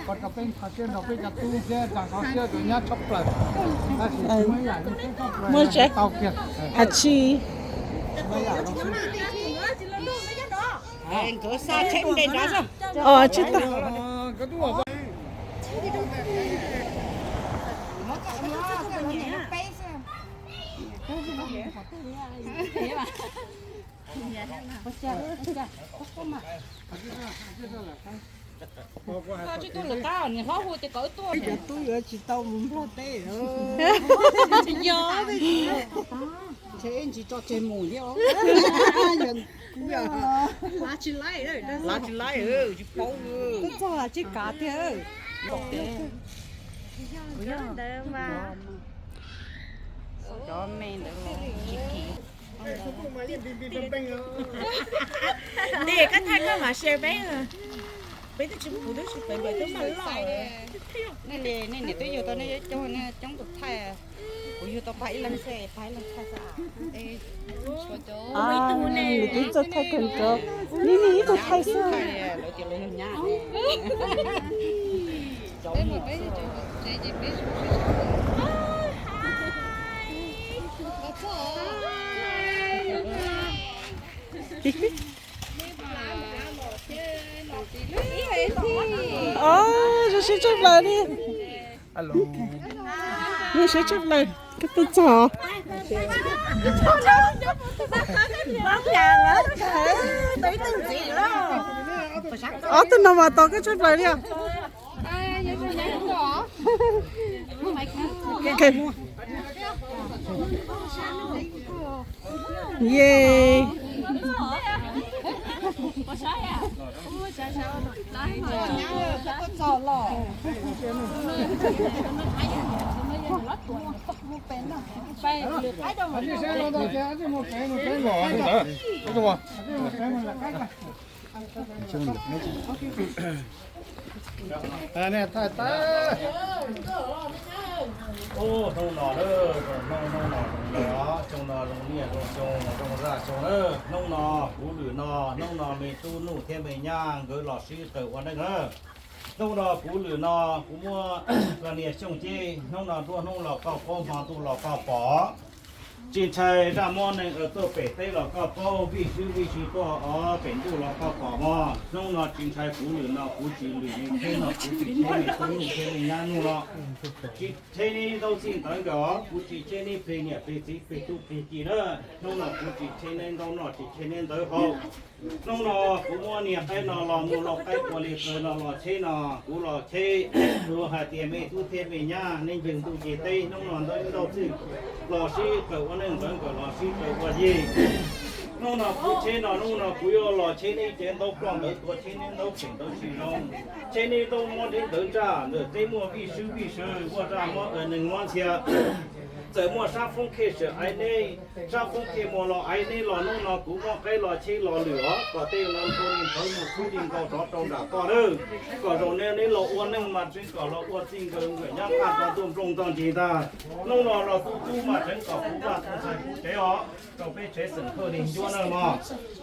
còn cà phê thà trên cà phê chặt tu xe chẳng có xe rồi nhá chọc lại ta chỉ mới lại nó cái chọc lại mới chết tàu kia hạt chi mới lại nó anh cứ xa chết đây ra rồi chết ta cái đùa chứ tôi là tao này khó vui thì cỡ tôi giờ tôi chỉ tao muốn lo tê thì gió thế anh chỉ cho chơi mù đi ó nhận lá chỉ lấy đấy lá chỉ lấy chỉ bấu cái cho là chỉ cá thế cho men được đi cái thay cái mà xe bé rồi bé tôi chỉ phụ đứa chỉ phải bởi tôi mà lo nên tôi vô tôi nói cho nó chống được thay tôi vô tôi phải làm xe phải làm thay sao mình cứ cho thay cần cơ ní tôi thay sao rồi chỉ lấy nhá rồi sẽ chụp lại đi alo rồi sẽ chụp lại cái tôi chó tôi nằm vào to cái chụp lại đi à okay. Yeah. anh đi xe nó đâu xe chứ một cái ngõ nữa cái đùa cái mình là cách này nè thay ta ô trông nọ đó nông nọ đó trông nọ trông nia trông ra trông đó nông nọ cú lử nọ nông nọ mình tu nụ thêm mình nhang gửi lọ xí tự quan đây nữa nông nọ cú lử nọ cú mua là nia trông chi nông nọ tua nông lọ cao phong hoàng tu lọ cao bỏ trên trời ra món này ở tôi phải tây lọ cao phong vị trí to ở biển tu lọ cao bỏ mà nông nọ trên trời cú lử nọ cú chỉ lử mình thêm nọ cú chỉ thêm mình tu nụ thêm mình nhang nụ nọ chỉ thế này đâu xin tới đó cú chỉ thế này về nhà về gì về tu về gì đó nông nọ cú chỉ thế này đâu nọ chỉ thế này tới hậu nông nọ cú mua nhà cái nọ lọ mua lọ cái của liệt rồi nọ lọ thế nọ cú lọ thế rồi hạt tiền mẹ tu thêm về nhà nên dừng tu chỉ tây nông nọ tới đâu chứ lọ xí cậu anh em tới cậu lọ xí cậu qua gì nông nọ cú thế nọ nông nọ cú yo lọ thế này chén đâu quăng được của thế này đâu chỉnh đâu chỉ nông thế này đâu mua đến tới trả được thế mua vi sư qua ra mua ở nông ngon xe giờ mua sa phong kê sợ ai nê sa phong kê mua lọ ai nê lọ nông nọ cú mua cái lọ chi lọ lửa có tên là tôi nhìn thấy một số tiền cầu đó trong đã có đâu có rồi nên lọ uốn nên mà trên có lọ uốn trên cái người nhang ăn có tôm trong trong gì ta nông nọ lọ tu mà trên có cú ba không sai cú chế họ trong cái chế sừng khơi đình cho nó mà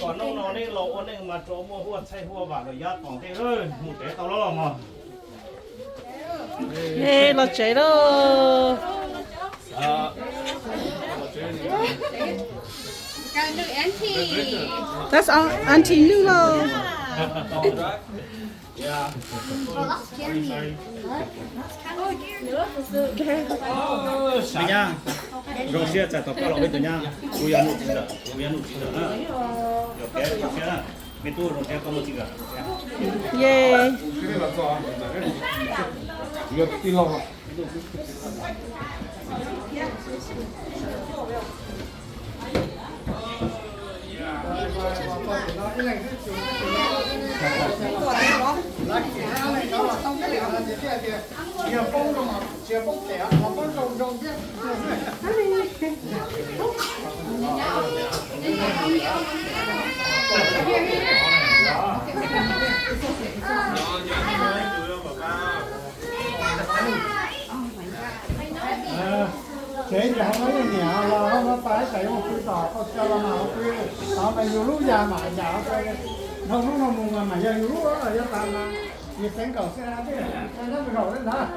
còn nông nọ nên lọ uốn nên mà chỗ mua hoa xây hoa và rồi giá còn thế ơi một chế tao lo mà Ê, nó cháy đó. That's our auntie Nulo. Bây nha, rồi xe chạy tập cao lọ bây giờ nha, cúi ăn nụ chỉ được nữa, được cái xe, mình tu rồi xe có một chỉ cả. Yeah. 이거 찔러 chế thì không nói gì nhà là nó phải chạy một cái tỏ có cho nó nào cái nó mày nhiều lúc già mà già không lúc nào mùng mà giờ nhiều lúc đó là 要干嘛？你身高是哪的？那不高的哪？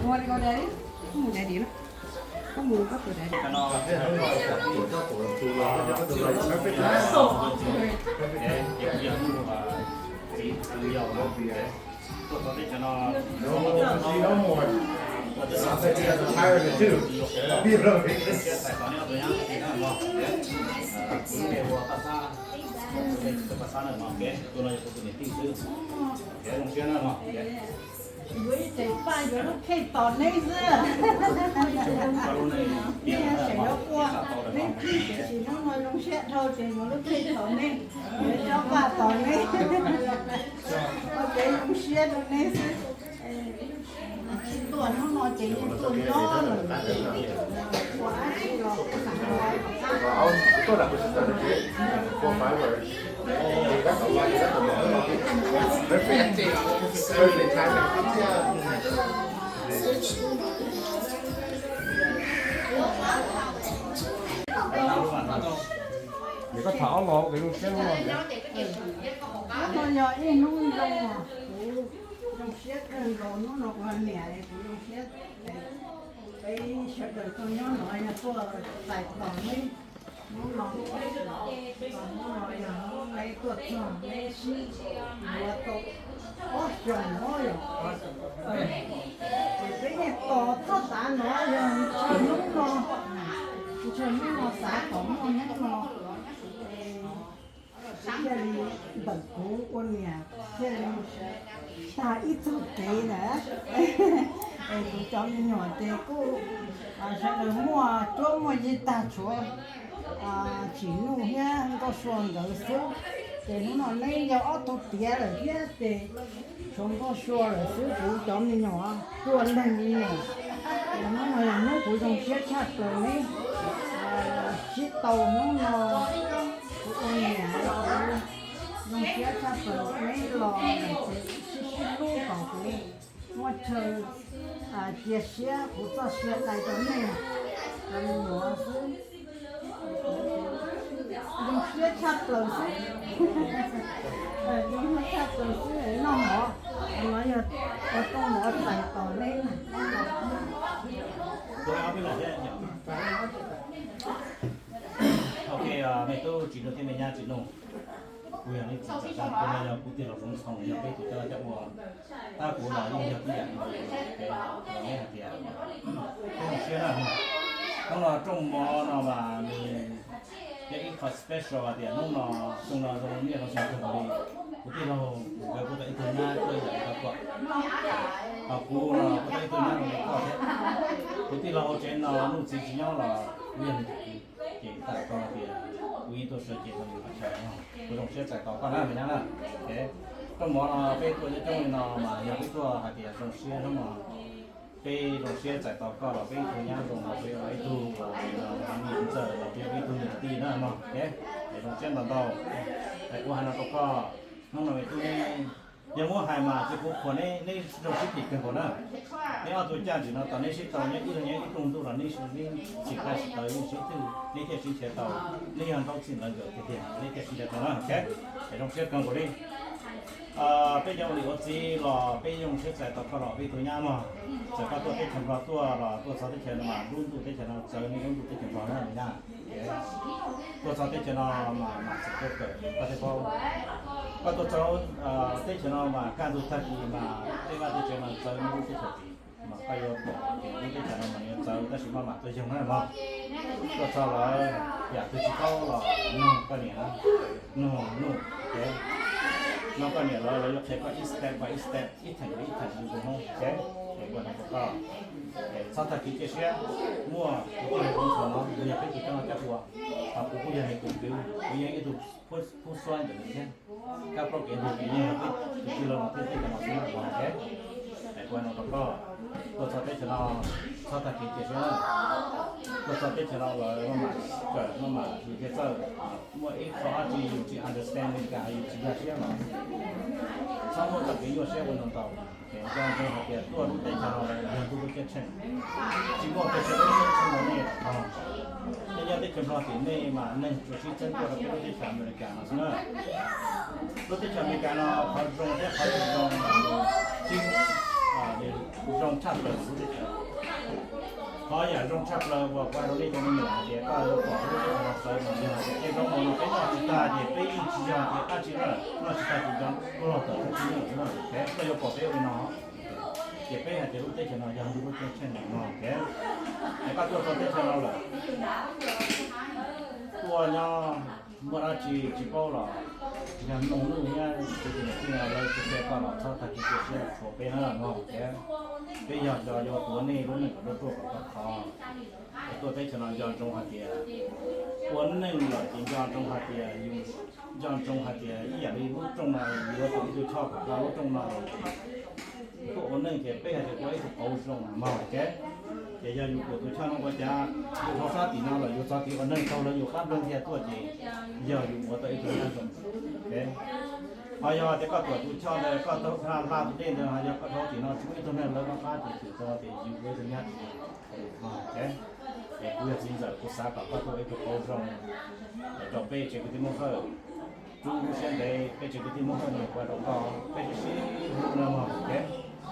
Ngồi đi con đấy. Không mù đấy đi nó. Không mù các từ đấy. Tired of it too. Be really. Với chạy ba giờ nó khay tòn đấy chứ. Chạy nó qua. Nên chỉ nó nói trong xe thôi thì nó khay tòn đấy. Để cho ba tòn đấy. Có chạy trong xe rồi đấy chứ. Tuần nó nói chạy như tuần gió rồi. Quá rồi. Tôi là four, 5 words. That's a lot. That's a lot. Perfect timing. Để có thảo lọ cái luôn xem luôn. Nó nhỏ như nó rong à. Rong xét rồi nó nọc hơn mẹ đấy. Rong xét. Cái xét rồi con nhỏ nói là cô tại còn mấy. Nó nói là nó lấy tuột nó lấy xí. Nó tốt. Có chồng nó rồi. Cái này có tất cả nó rồi. Cho nó. Cho nó xả tổng nó nhé nó. Gia đình bận cố con nhà gia đình ta ít chút thế nữa cũng cho nhỏ thế cô sẽ được mua chỗ mua gì ta chỗ chỉ nụ nhá có xuồng đỡ số để nó lấy cho ở tổ tiền rồi nhá để chúng có xuồng rồi số cũng cho nhỏ xuồng lên nhỏ nó là nó cũng trong chiếc chặt rồi đấy chiếc tàu nó con nhà nó sẽ cho phần mấy lò này sẽ lưu vào cái ngoài trời chia sẻ của ta sẽ lại cho này làm nhỏ xuống nó sẽ chặt rồi nó chặt rồi sẽ nó họ nói là có con họ tài tỏ lên này ok mẹ tôi chỉ được thêm mẹ nhà chị nông bây giờ này chỉ trả ra tôi này là cụ tiền là phong song nhà cái tụi ta chắc mua ta cũng là những cái dạng cái nghe hạt tiền cái một xe là nó là trong mỏ nó mà mình cái ít có special hạt tiền nó trong nó trong này nó sẽ không đi cụ tiền nó cái cụ tiền tôi nhà tôi là các bạn cụ là cụ tiền tôi nhà nó có thế cụ tiền là trên nó nút chỉ nhau là nguyên chỉ tại con thì quý tôi sẽ chỉ cần phải chạy không, tôi đồng sẽ chạy tàu con là mình nhá là, thế, trong món là cái tôi trong nó mà nhà cái tôi hạt tiền đồng xe nó mà cái đồng xe chạy tàu con là cái tôi nhá đồng là cái ấy tu là mình giờ là cái tu nhiều tí nữa mà, thế, để đồng xe tàu để qua nó có nó là cái tôiยังว่าหายมาจะพบคนนี่เราคิดผิดกันคนน่ะนี่เอาตัวจ้าจีน่ะตอนนี้ชิดตอนนี้อีตรงนี้อีตรงตัวนี่สิการสิต่อนี่ชิดตัวนี่แค่ชิดเฉยต่อนี่ยังต้องสิ่งนั้นเกิดขึ้นนี่แค่ชิดต่อนะโอเคไอ้ตรงเช็ดกันก่อนดิเป็นยังหลีกจีหล่อเป็นยังเช็ดใส่ต่อก็หล่อเป็นตัวย่ามาจะก็ตัวเป็นชำระตัวหล่อตัวสาวที่เฉยมารุ่นตัวที่เฉยมาเจอนี่รุ่นตัวที่เฉยมาเนี่ยนี่นะตัวสาวที่เฉยมาสิเกิดก็จะพอก็ตัวเจ้าที่เฉยมาการดูทัศน์มาที่ว่าที่เฉยมาเจอนี่รุ่นที่เฉยมาไปโยนนี่ที่เฉยมาเนี่ยเจอแต่สิมาตัวยังไงมาตัวเจ้าเราอยากตัวชิเขาหล่อนู่นก็เนี่ยนะนู่นเดี๋ยวnó có nhiều rồi nó sẽ có ít step by step ít thành như không thế để bọn nó có sau thời kỳ chia sẻ mua cái tiền không số nó bây giờ cái gì trong cái bùa và cũng bây giờ mình cũng cứ bây giờ cái tục phun xoan để mình xem các pro kiện thì như cái kilo nó cái nó sẽ là thế quan nó có tôi cho cái nó cho ta kỹ chế tôi cho cái nó là nó mà thì cái giờ mỗi ít khó chỉ understanding cái chỉ là thế mà sau mỗi tập cái yêu sẽ nó tàu cái cho nên học cái tôi cái nó là nhận được cái chân chỉ có cái chân nó này cái giờ cái nó thì này mà nên chủ sĩ chân của cái cái sản phẩm cái nó nữa cái sản phẩm cái nó họ dùng cái họ dùng chính để dùng chặt được họ giờ dùng chặt là và qua đó đi cho mình để có bỏ cái nó sai mà cái trong nó cái nó chỉ ta để cái chỉ ra cái ta chỉ là nó chỉ ta chỉ trong nó tự cái gì nó cái nó yêu cầu cái nó cái cái hạt lúc cái nó giờ lúc cái chân nó cái các tôi cái nó là tua nhau mà ra chỉ bao là nhà nông nông nha thì là lấy cái bao là sao thành cái cái số bên nó nó cái bây giờ giờ tuổi này lúc này nó tuổi có khó tôi thấy nó giờ trong hạt địa quân này là chỉ giờ trong hạt địa dùng giờ trong hạt địa ý là đi lúc trong này vừa tuổi tôi chọn là lúc trong này cái quân này cái bây giờ cái quay thuộc ấu trong mà cái giờ giờอยู่ตัวช่างก็จะเขาซาตีน่าเลยอยู่ซาตีวันนั้นเขาเลยอยู่ข้ามเรื่องที่ตัวจีgiờอยู่หัวตัวเองตัวนั้นเอ๊ะพอยอแต่ก็ตัวช่างเลยก็ต้องทำลาตัวเองเลยฮะก็เขาตีน่าช่วยตัวนั้นแล้วก็ข้าตีถือตัวตีอยู่ไว้ตรงนี้เอ๊ะเอ๊ะกูจะจริงจังกูสากับตัวเองตัวเขาตรงจบไปเจ็บที่มุ่งเข้าจูเส้นเลยไปเจ็บที่มุ่งเข้าหน่อยกว่าเราก็ไปชี้รู้นะมั้งเอ๊ะ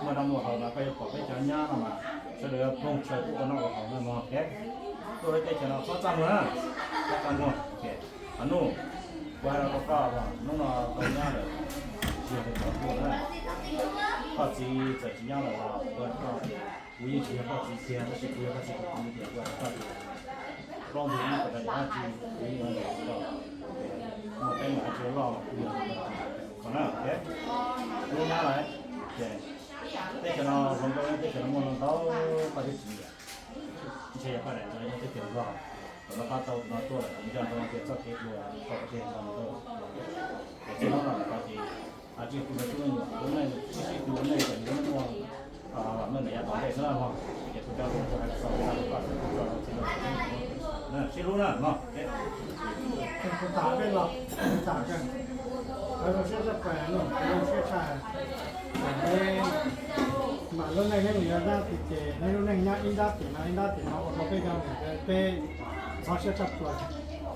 เมื่อทำหัวเขาเราไปขอไปจันยานะมาเสด็จพงษ์เชิดตัวน้องของเรามาแก่ตัวเล็กๆเราเขาจำนะจำหมดแก่อันนู้นว่าเราก็ว่าน้องเราตัวนี้เลยเชื่อเป็นตัวนะพอจีจะจีน่าเราก็วิธีพอจีเสียไม่ใช่คุยก็ใช่คุยเดียวก็ลองดูนี่ก็ได้ว่าจีวิธีอะไรก็มันเป็นอะไรที่เราคนนั้นแก่รู้นะอะไรแก่แต่ก็เราลงไปแต่ก็เรามองเราก็ได้จีที่ใช้อะไรเราจะเก็บไว้เราพาตัวน้องตัวเราจะต้องเก็บสักเก็บไว้ก็เก็บน้องตัวแต่เราก็จีอาจจะคุณตัวนี้ตัวนั้นที่ตัวนั้นก็ยังไม่ว่ามันไม่อยากต่อได้ซะแล้วว่าเก็บตัวเราจะให้สอบได้ก็ตัวเราที่เรานั่นชิรู้นะเนาะเป็นภาษาเป็นหลักภาษากันแล้วเราเชื่อจะแปลเนาะเราเชื่อชาmà lúc này người ta thì cái lúc này nhá in đã thì nó ở bên trong này cái nó sẽ chặt rồi,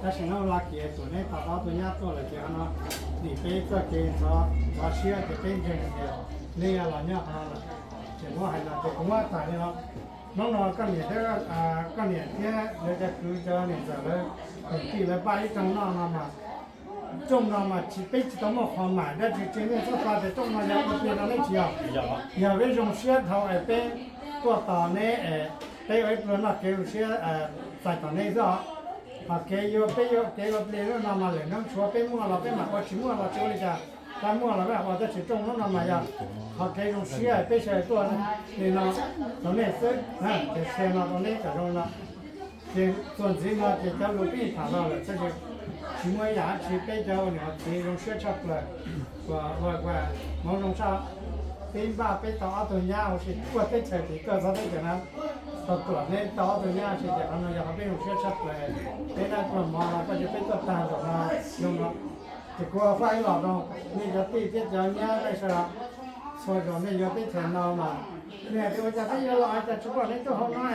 但是呢，拉起做呢，打到ตัวnhá做了之后呢，你被这个它需要这边人的，你要来nhá啊，这我还拿这个我打的了，nó cái này đó cái này thế người ta cứ cho này giờ đó, thì là ba trong nó mà trong nó mà chỉ biết chỉ tao mà hoàn mãi đó chỉ nên xuất phát để trong nó giờ có tiền nó lấy chiều giờ cái dùng xe thầu ở bênตัวต่อเนี่ยไปไอ้ตัวนั้นเกี่ยวเสียใส่ต่อเนี่ยซะพอเกี่ยวไปเกี่ยวเปลี่ยนน้ำมาเลยน้ำชัวไปมั่วเราไปมาว่าชิมั่วเราเจ้าเลยจ้ะถ้ามั่วเราแบบว่าจะชิตรงน้ำมาอย่างพอเกี่ยวเสียไปใส่ตัวนี่เนาะตรงนี้ซึ่งนะจะเสียมาตรงนี้จะตรงนั้นส่วนที่เราจะรู้ปีผ่านเราเลยจะชิมั่วยาชิไปเจ้าเนี่ยที่ลงเชื่อชัดเลยว่ามองลงชาเป็นบ้าไปต่อตัวเนี้ยเอาสิกว่าจะเฉยๆก็จะได้จากนั้นตัวเนี่ยต่อตัวเนี้ยสิจากนั้นเราจะเป็นเชื่อชัดเลยเป็นอะไรก็มองเราก็จะเป็นตัวตาจากนั้นลงแล้วจะกลัวไฟหลอดเรานี่จะตีเจ็ดจานเนี้ยได้สละส่วนเราเนี่ยจะตีแทนเรามาเนี่ยที่ว่าจะได้เราอาจจะชุบในตัวห้องน้อย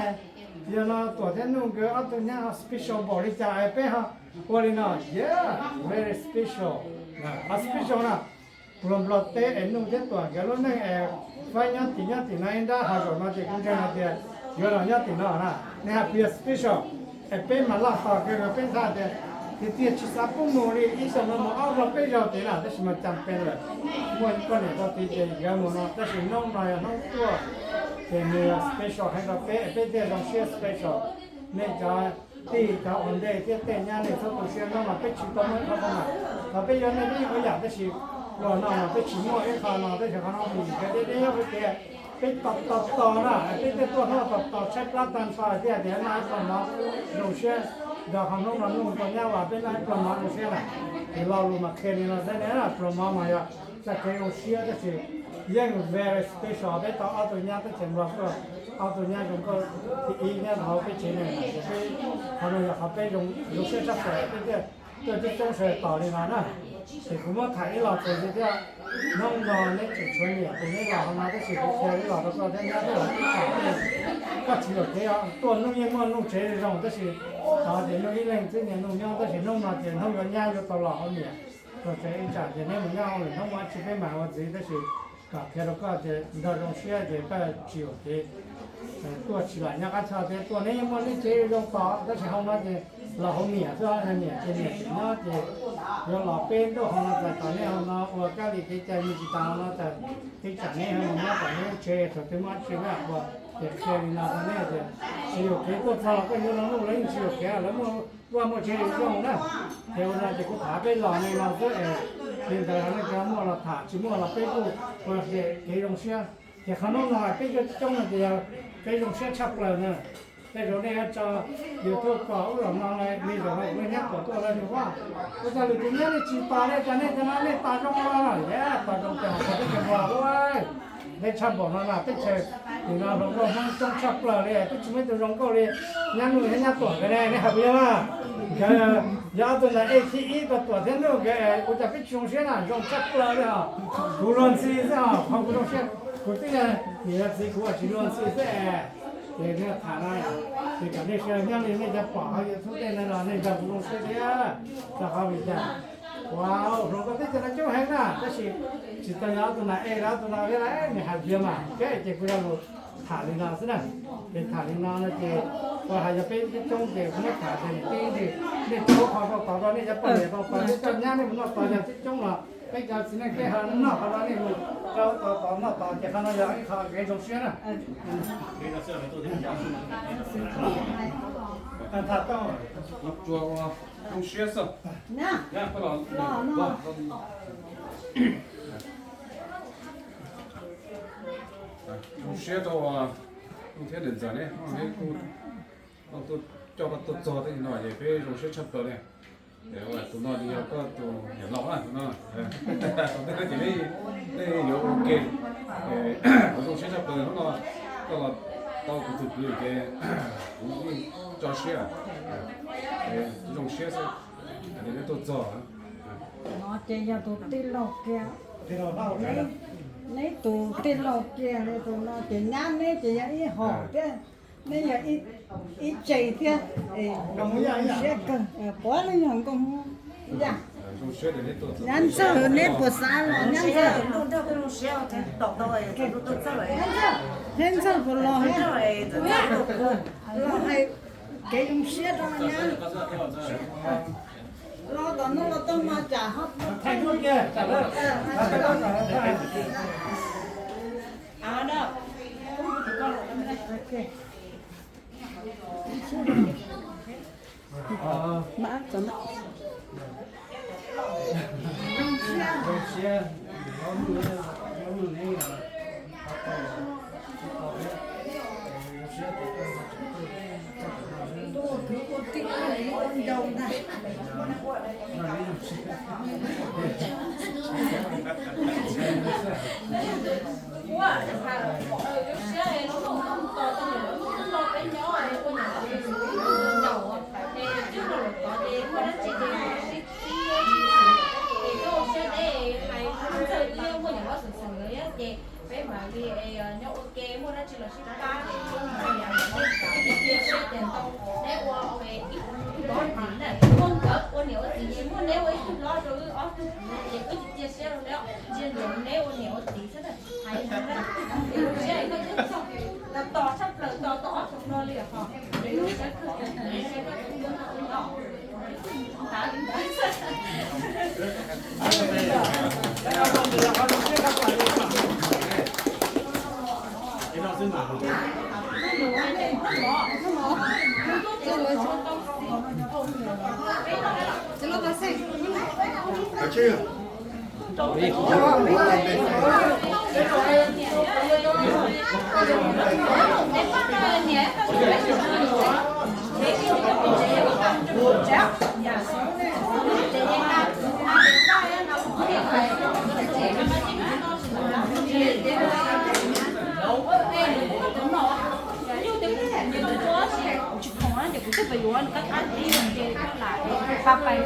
เดี๋ยวเราตัวที่นุ่งก็เอาตัวเนี้ย special บริจาคไปฮะวันนี้นะ yeah very special นะ special นะproblem te enu je to gelo ne fa nya ti na inda ha ro ma te kun na te yo ro nya ti na na ne ha pi special e pe ma la fa ke ro pe sa te ti ci sa pu mo ri i so mo a ro pe yo te na te ma cham pe le mo ko ne to ti je ga mo no te si no na ya no to te ne special ha ro pe te ro special ne ja ti ta on de te nya ne so to si no ma pe chi to mo ha ma ta pe yo ne ni ko ya te si rồi nào mà cái chỉ mua cái khả nào cái khả năng gì cái đấy cái tập na cáiตัวnó tập check lát tan pha cái đấy là cái nó đầu xe giờ hàng nông là nông còn nhau là bên này còn mà đầu xe này thì lao luôn mà khen là đấy là còn mà ya sẽ cái đầu xe cái gì ยัง very special ได้ต่อเอาตัวเนี้ยไปเขียนว่าก็เอาตัวเนี้ยผมก็ที่อีเนี่ยเขาไปเขียนเนี่ยจะไปเขาเนี่ยเขาไป用เสื้อจับใส่ไปเรื่อยตัวที่ต้องใส่ต่อเลยนะแต่ผมว่าถ่ายเราตัวที่เดียวน้องนอนเนี่ยจุดชวนเนี่ยตรงนี้เราเขามาได้สิบเที่ยวเราแล้วก็ได้ยาได้หลายที่เนี่ยก็ถือว่าเดียวตัวน้องยังมันน้องเฉยๆเรา都是เขาเดี๋ยวน้องอีเล่นที่เนี่ยน้องยัง都是น้องมาเดี๋ยวน้องยังย่างอยู่ตลอดเนี่ยก็ใช้จ่ายเดี๋ยวนี้มันย่างเลยน้องมาชิไปมาว่า自己都是搞开了搞的那种需要的把只有的多起来人家差的多那么你这种搞但是好嘛的老后面是吧那面这面那的有老边都好了在当年好了我家里给家里去当了在给家里好了当年车头他妈去了我也车里那个那的只有给多少个有人路人只有给了么我们车里用的结果呢这个他被老那老子现在那个么了他只么了背部或者给东西也可能呢背个中了就要给东西插了呢แต่เราเนี่ยจะอยู่ตัวเก่าเรามองเลยมีแต่ว่าไม่เนี่ยตัวอะไรนี่ว่าก็จะเลยทีนี้เลยจีปาเลยจะเนี่ยจะนั่นเนี่ยตาจงมาเนี่ยตาจงจะเขาจะจะว่าด้วยได้ชับบอกนั่นน่ะเป็นเชฟนี่เราเราก็มันต้องชับเลยเป็นช่วยตัวรองก็เลยงั้นเลยให้เนี่ยตัวกันเลยนะครับพี่ว่าแกยาวตัวนั้นATEตัวที่นู้นแกกูจะเป็นช่วงเช้าน่ะรองชับเลยอ่ะกูร้อนสิอ่ะพอกูร้อนเช้ากูที่เนี่ยนี่ละสิกูว่าชิร้อนสิเสีย这个谈了呀，这个那些娘的那些包也出来了，那些不用说的，这好比讲，哇，我说我这在那就还呢，这是是等老子那哎，老子那原来你还别嘛，这不要路谈的那是呢，这谈的那这我还要被中的什么谈的，这多考到那些本来到这娘的不能到这中了。bây giờ xin cái hàng nó họ nói này tao nó tao chỉ hàng nó giờ họ cái trong xuyên à cái là xuyên tôi thấy thật to chùa không xuyên sao nè nha có lọ nó không xuyên đâu không thấy đến giờ này tôi cho cái tôi cho thì nói về cái không xuyên chấp tới này để mà tụi nó đi có tụi hiểu lòng á tụi nó còn đây chỉ đây hiểu ok ở trong xe sắp tới nó có là tao cũng thực hiện cái cũng đi cho xe trong xe sẽ để nó tốt giỏi nó chỉ là tụi tin lộc kia thì nó bao cái lấy tụi tin lộc kia lấy tụi nó chỉ nhám lấy chỉ là ít họ kia nên là ít chạy kia không có gì sẽ cần quá là nhàng con dạ trong xe để nó tốt nhắn sợ nên của sao là nhắn sợ luôn đâu cái luôn xéo thì đọc đâu rồi tôi sao vậy nhắn sợ của lo hết lo hay cái dùng xe đó nhá lo tao nó là tao mà trả hết thành luôn kia trả lời à đó ok mã cho nó trong xe nó mưa này tôi cứ có tích cái con dầu này mà vì nhau ok mua nó chỉ là ship ba thì tiền sẽ tiền tông nếu qua về ít đó gì này không cỡ con nhiều thì mua nếu ấy lo rồi ở thì ít chia sẻ rồi đó chia rồi nếu nhiều thì sẽ là hay hơn đấy thì sẽ có chút xong là tỏ sắp là tỏ trong đó liền họ để nó sẽ có đó tá cái đó xứng mà à chưa Hãy subscribe cho kênh Ghiền Mì Gõ để không bỏ lỡ phải uống các ăn đi để cho lại papay